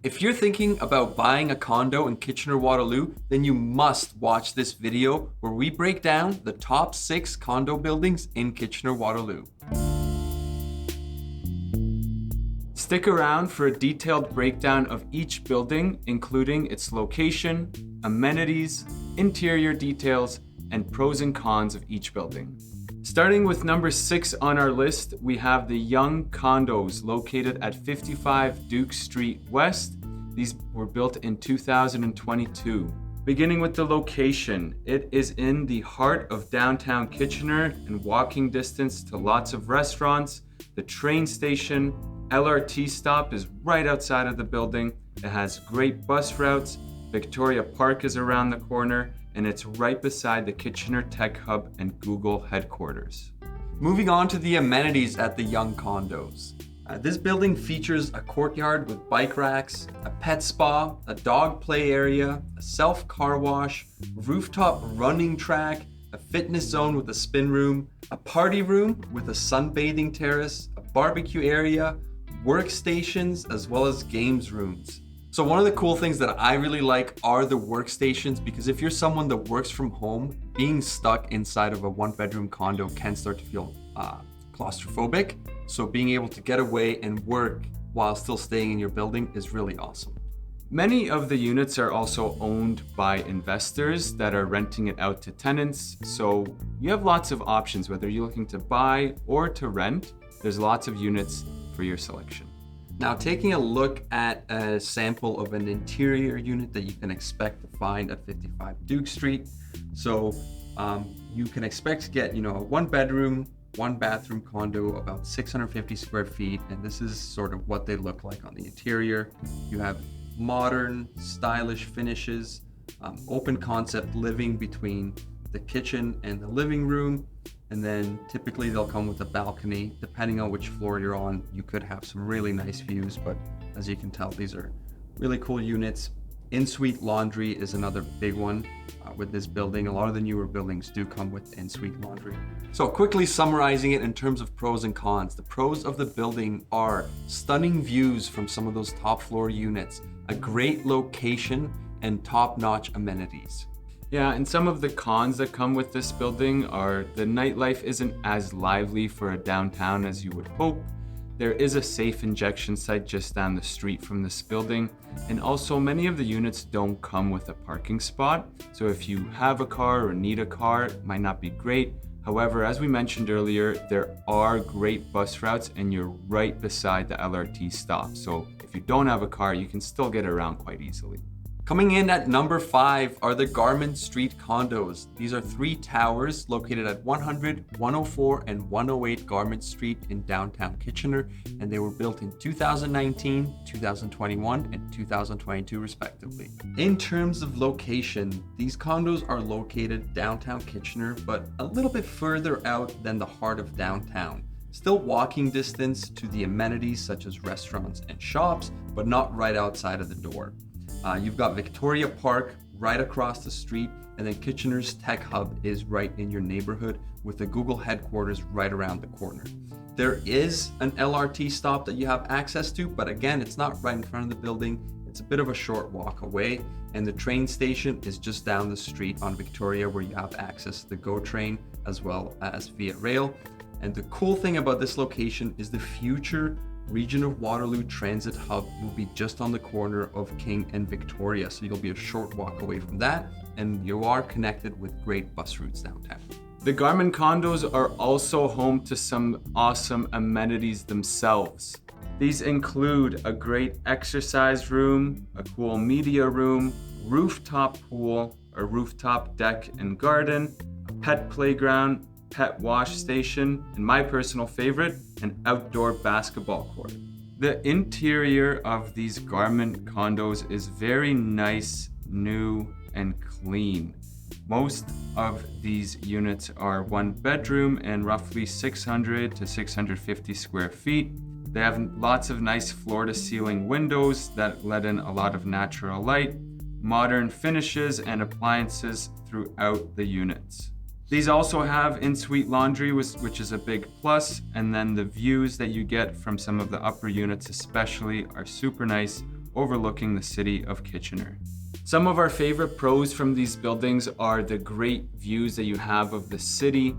If you're thinking about buying a condo in Kitchener-Waterloo, then you must watch this video where we break down the top 6 condo buildings in Kitchener-Waterloo. Stick around for a detailed breakdown of each building, including its location, amenities, interior details, and pros and cons of each building. Starting with number 6 on our list, we have the Young Condos located at 55 Duke Street West. These were built in 2022. Beginning with the location, it is in the heart of downtown Kitchener and walking distance to lots of restaurants. The train station, LRT stop is right outside of the building. It has great bus routes. Victoria Park is around the corner, and it's right beside the Kitchener Tech Hub and Google headquarters. Moving on to the amenities at the Young Condos. This building features a courtyard with bike racks, a pet spa, a dog play area, a self-car wash, rooftop running track, a fitness zone with a spin room, a party room with a sunbathing terrace, a barbecue area, workstations, as well as games rooms. So one of the cool things that I really like are the workstations, because if you're someone that works from home, being stuck inside of a one-bedroom condo can start to feel claustrophobic. So being able to get away and work while still staying in your building is really awesome. Many of the units are also owned by investors that are renting it out to tenants. So you have lots of options, whether you're looking to buy or to rent. There's lots of units for your selection. Now, taking a look at a sample of an interior unit that you can expect to find at 55 Duke Street. So you can expect to get, a 1-bedroom, 1-bathroom condo, about 650 square feet. And this is sort of what they look like on the interior. You have modern, stylish finishes, open concept living between the kitchen and the living room. And then typically they'll come with a balcony. Depending on which floor you're on, you could have some really nice views, but as you can tell, these are really cool units. In-suite laundry is another big one with this building. A lot of the newer buildings do come with in-suite laundry. So quickly summarizing it in terms of pros and cons. The pros of the building are stunning views from some of those top floor units, a great location, and top-notch amenities. Yeah, and some of the cons that come with this building are the nightlife isn't as lively for a downtown as you would hope. There is a safe injection site just down the street from this building, and also many of the units don't come with a parking spot. So if you have a car or need a car, it might not be great. However, as we mentioned earlier, there are great bus routes and you're right beside the LRT stop. So if you don't have a car, you can still get around quite easily. Coming in at number 5 are the Garmin Street Condos. These are 3 towers located at 100, 104, and 108 Garmin Street in downtown Kitchener, and they were built in 2019, 2021, and 2022 respectively. In terms of location, these condos are located downtown Kitchener, but a little bit further out than the heart of downtown. Still walking distance to the amenities such as restaurants and shops, but not right outside of the door. You've got Victoria Park right across the street, and then Kitchener's Tech Hub is right in your neighborhood with the Google headquarters right around the corner. There is an LRT stop that you have access to, but again, it's not right in front of the building. It's a bit of a short walk away, and the train station is just down the street on Victoria where you have access to the GO train as well as Via Rail. And the cool thing about this location is the future Region of Waterloo Transit Hub will be just on the corner of King and Victoria. So you'll be a short walk away from that, and you are connected with great bus routes downtown. The Garmin Condos are also home to some awesome amenities themselves. These include a great exercise room, a cool media room, rooftop pool, a rooftop deck and garden, a pet playground, pet wash station, and my personal favorite, an outdoor basketball court. The interior of these Garmin condos is very nice, new, and clean. Most of these units are 1 bedroom and roughly 600 to 650 square feet. They have lots of nice floor-to-ceiling windows that let in a lot of natural light, modern finishes, and appliances throughout the units. These also have in-suite laundry, which is a big plus, and then the views that you get from some of the upper units especially are super nice overlooking the city of Kitchener. Some of our favorite pros from these buildings are the great views that you have of the city,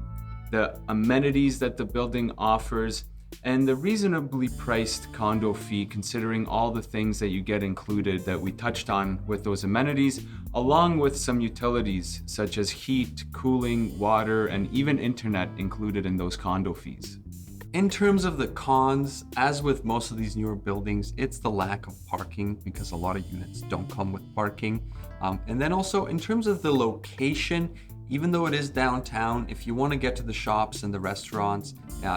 the amenities that the building offers, and the reasonably priced condo fee considering all the things that you get included that we touched on with those amenities, along with some utilities such as heat, cooling, water, and even internet included in those condo fees. In terms of the cons, as with most of these newer buildings, it's the lack of parking because a lot of units don't come with parking. And then also in terms of the location, even though it is downtown, if you want to get to the shops and the restaurants,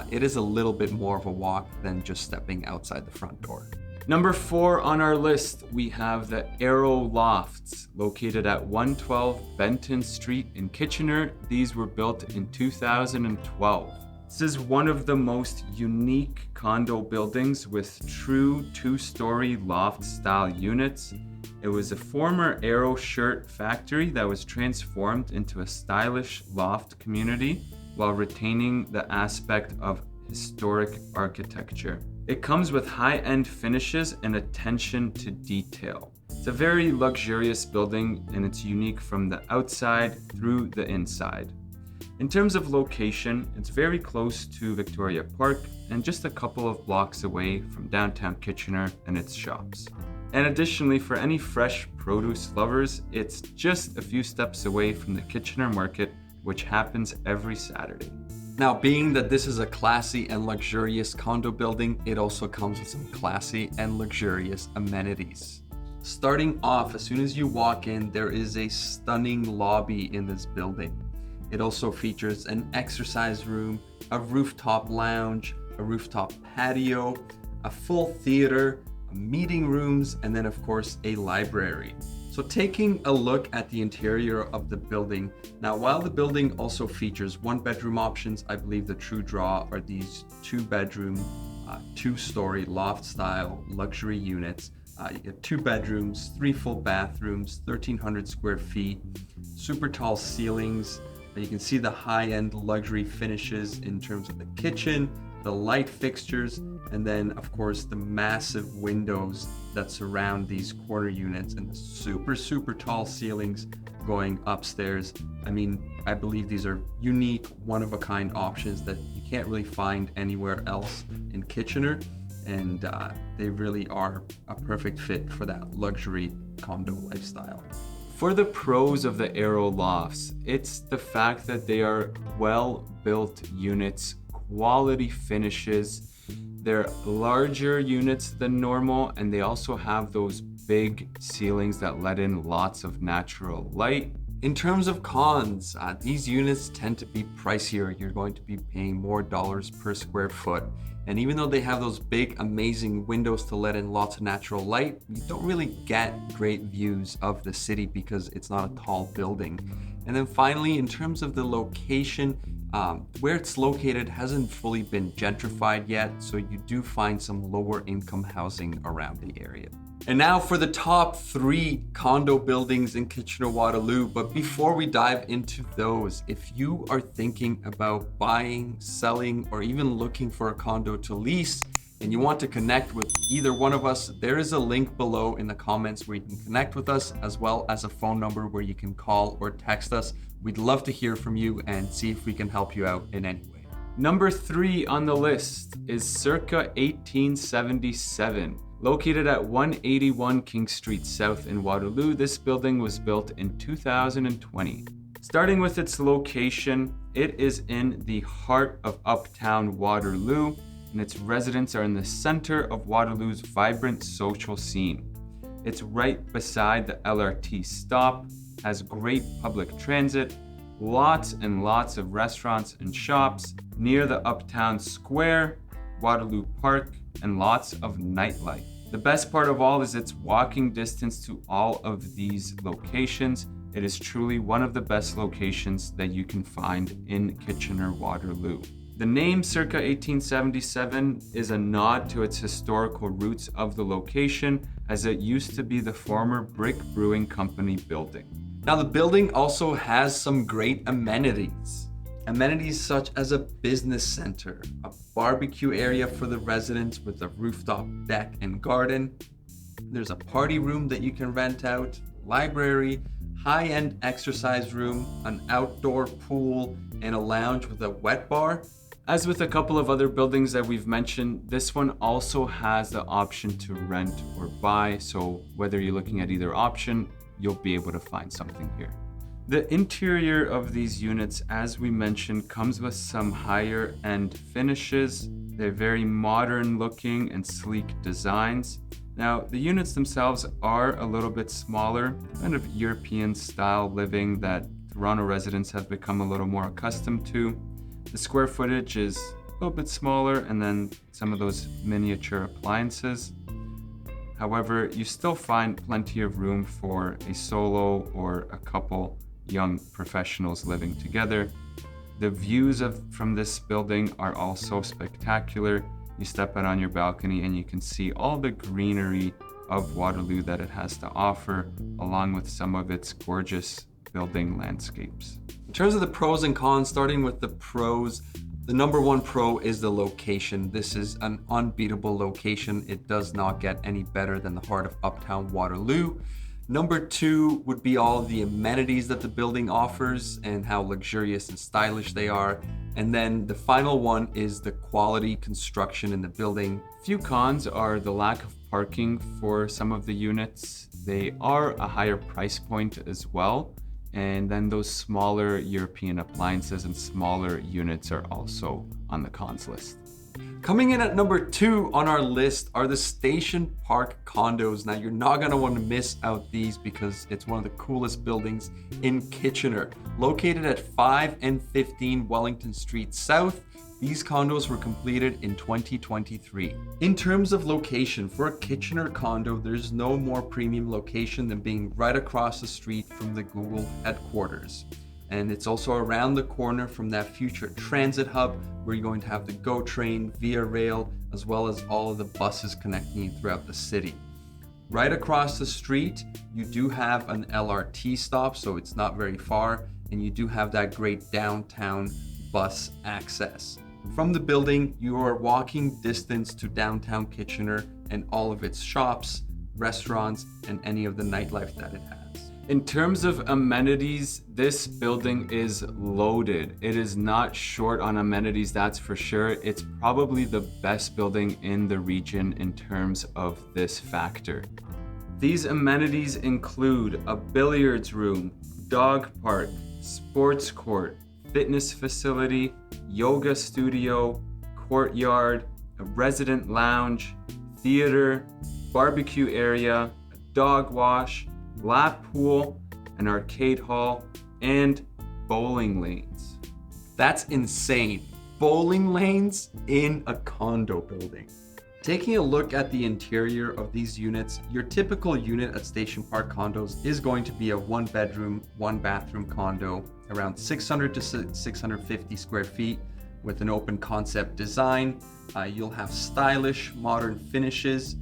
it is a little bit more of a walk than just stepping outside the front door. Number 4 on our list, we have the Aero Lofts, located at 112 Benton Street in Kitchener. These were built in 2012. This is one of the most unique condo buildings with true 2-story loft-style units. It was a former Aero shirt factory that was transformed into a stylish loft community while retaining the aspect of historic architecture. It comes with high-end finishes and attention to detail. It's a very luxurious building and it's unique from the outside through the inside. In terms of location, it's very close to Victoria Park and just a couple of blocks away from downtown Kitchener and its shops. And additionally, for any fresh produce lovers, it's just a few steps away from the Kitchener Market, which happens every Saturday. Now, being that this is a classy and luxurious condo building, it also comes with some classy and luxurious amenities. Starting off, as soon as you walk in, there is a stunning lobby in this building. It also features an exercise room, a rooftop lounge, a rooftop patio, a full theater, meeting rooms, and then of course a library. So taking a look at the interior of the building, now while the building also features 1-bedroom options, I believe the true draw are these 2-bedroom, 2-story loft style luxury units. You get 2 bedrooms, 3 full bathrooms, 1,300 square feet, super tall ceilings. You can see the high-end luxury finishes in terms of the kitchen, the light fixtures, and then of course the massive windows that surround these corner units and the super tall ceilings going upstairs. I mean, I believe these are unique, one-of-a-kind options that you can't really find anywhere else in Kitchener, and they really are a perfect fit for that luxury condo lifestyle. For the pros of the Aero Lofts, it's the fact that they are well-built units, quality finishes. They're larger units than normal, and they also have those big ceilings that let in lots of natural light. In terms of cons, these units tend to be pricier. You're going to be paying more dollars per square foot. And even though they have those big, amazing windows to let in lots of natural light, you don't really get great views of the city because it's not a tall building. And then finally, in terms of the location, where it's located hasn't fully been gentrified yet, so you do find some lower income housing around the area. And now for the top 3 condo buildings in Kitchener-Waterloo. But before we dive into those, if you are thinking about buying, selling, or even looking for a condo to lease, and you want to connect with either one of us, there is a link below in the comments where you can connect with us, as well as a phone number where you can call or text us. We'd love to hear from you and see if we can help you out in any way. Number 3 on the list is Circa 1877. Located at 181 King Street South in Waterloo, this building was built in 2020. Starting with its location, it is in the heart of uptown Waterloo, and its residents are in the center of Waterloo's vibrant social scene. It's right beside the LRT stop, has great public transit, lots and lots of restaurants and shops near the uptown square, Waterloo Park, and lots of nightlife. The best part of all is its walking distance to all of these locations. It is truly one of the best locations that you can find in Kitchener-Waterloo. The name Circa 1877 is a nod to its historical roots of the location, as it used to be the former Brick Brewing Company building. Now the building also has some great amenities. Amenities such as a business center, a barbecue area for the residents with a rooftop deck and garden, There's a party room that you can rent out, library, high-end exercise room, an outdoor pool, and a lounge with a wet bar. As with a couple of other buildings that we've mentioned, this one also has the option to rent or buy. So whether you're looking at either option, you'll be able to find something here. The interior of these units, as we mentioned, comes with some higher end finishes. They're very modern looking and sleek designs. Now, the units themselves are a little bit smaller, kind of European style living that Toronto residents have become a little more accustomed to. The square footage is a little bit smaller, and then some of those miniature appliances. However, you still find plenty of room for a solo or a couple young professionals living together. The views from this building are also spectacular. You step out on your balcony and you can see all the greenery of Waterloo that it has to offer, along with some of its gorgeous building landscapes. In terms of the pros and cons, starting with the pros, the number one pro is the location. This is an unbeatable location. It does not get any better than the heart of Uptown Waterloo. Number two would be all the amenities that the building offers and how luxurious and stylish they are. And then the final one is the quality construction in the building. Few cons are the lack of parking for some of the units. They are a higher price point as well. And then those smaller European appliances and smaller units are also on the cons list. Coming in at number 2 on our list are the Station Park Condos. Now, you're not going to want to miss out these because it's one of the coolest buildings in Kitchener. Located at 5 and 15 Wellington Street South, these condos were completed in 2023. In terms of location, for a Kitchener condo, there's no more premium location than being right across the street from the Google headquarters. And it's also around the corner from that future transit hub where you're going to have the GO train, Via Rail, as well as all of the buses connecting you throughout the city. Right across the street, you do have an LRT stop, so it's not very far, and you do have that great downtown bus access. From the building, you are walking distance to downtown Kitchener and all of its shops, restaurants, and any of the nightlife that it has. In terms of amenities, this building is loaded. It is not short on amenities, that's for sure. It's probably the best building in the region in terms of this factor. These amenities include a billiards room, dog park, sports court, fitness facility, yoga studio, courtyard, a resident lounge, theater, barbecue area, a dog wash, lap pool, an arcade hall, and bowling lanes. That's insane. Bowling lanes in a condo building. Taking a look at the interior of these units, your typical unit at Station Park Condos is going to be a 1-bedroom, 1-bathroom condo, around 600 to 650 square feet with an open concept design. You'll have stylish, modern finishes.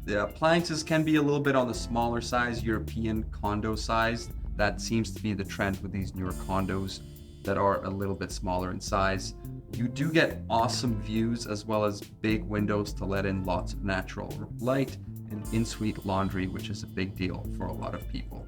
The appliances can be a little bit on the smaller size, European condo size. That seems to be the trend with these newer condos that are a little bit smaller in size. You do get awesome views as well as big windows to let in lots of natural light and in-suite laundry, which is a big deal for a lot of people.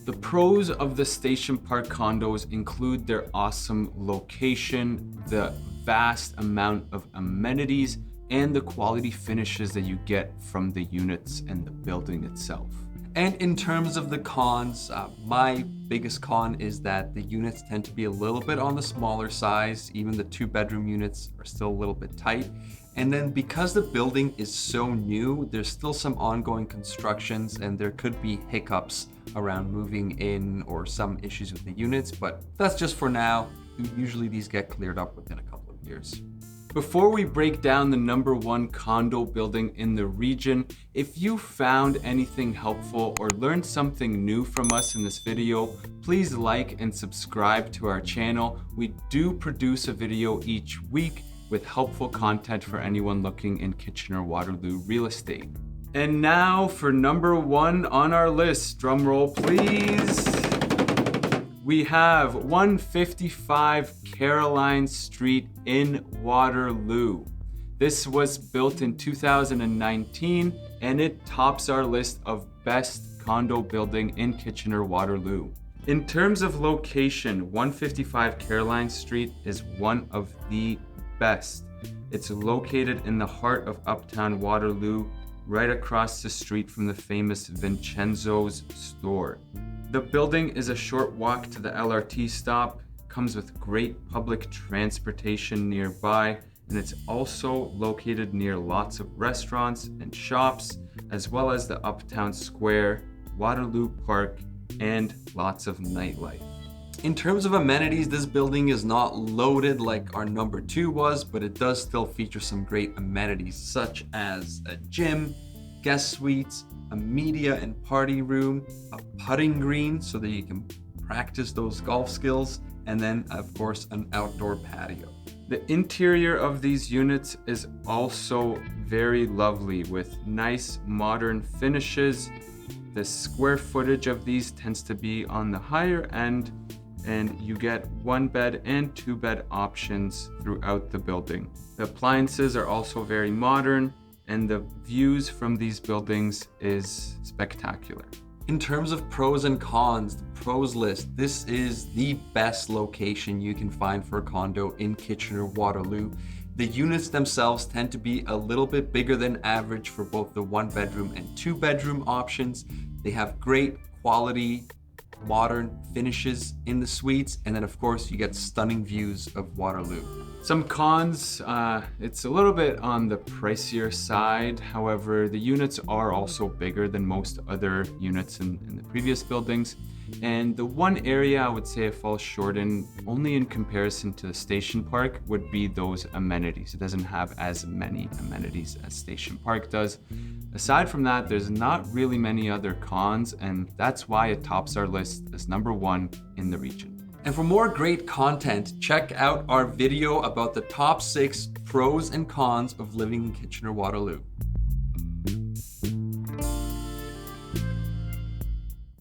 The pros of the Station Park condos include their awesome location, the vast amount of amenities, and the quality finishes that you get from the units and the building itself. And in terms of the cons, my biggest con is that the units tend to be a little bit on the smaller size. Even the 2-bedroom units are still a little bit tight. And then because the building is so new, there's still some ongoing constructions and there could be hiccups around moving in or some issues with the units, but that's just for now. Usually these get cleared up within a couple of years. Before we break down the number 1 condo building in the region, if you found anything helpful or learned something new from us in this video, please like and subscribe to our channel. We do produce a video each week with helpful content for anyone looking in Kitchener-Waterloo real estate. And now for number 1 on our list, drum roll please. We have 155 Caroline Street in Waterloo. This was built in 2019 and it tops our list of best condo building in Kitchener-Waterloo. In terms of location, 155 Caroline Street is one of the best. It's located in the heart of Uptown Waterloo, right across the street from the famous Vincenzo's store. The building is a short walk to the LRT stop, comes with great public transportation nearby, and it's also located near lots of restaurants and shops, as well as the Uptown Square, Waterloo Park, and lots of nightlife. In terms of amenities, this building is not loaded like our number 2 was, but it does still feature some great amenities such as a gym, guest suites, a media and party room, a putting green so that you can practice those golf skills, and then of course an outdoor patio. The interior of these units is also very lovely with nice modern finishes. The square footage of these tends to be on the higher end, and you get 1-bed and 2-bed options throughout the building. The appliances are also very modern, and the views from these buildings is spectacular. In terms of pros and cons, the pros list, this is the best location you can find for a condo in Kitchener-Waterloo. The units themselves tend to be a little bit bigger than average for both the 1-bedroom and 2-bedroom options. They have great quality, modern finishes in the suites, and then of course you get stunning views of Waterloo. Some cons, it's a little bit on the pricier side. However, the units are also bigger than most other units in the previous buildings. And the one area I would say it falls short in, only in comparison to the Station Park, would be those amenities. It doesn't have as many amenities as Station Park does. Aside from that, there's not really many other cons, and that's why it tops our list as number 1 in the region. And for more great content, check out our video about the top 6 pros and cons of living in Kitchener-Waterloo.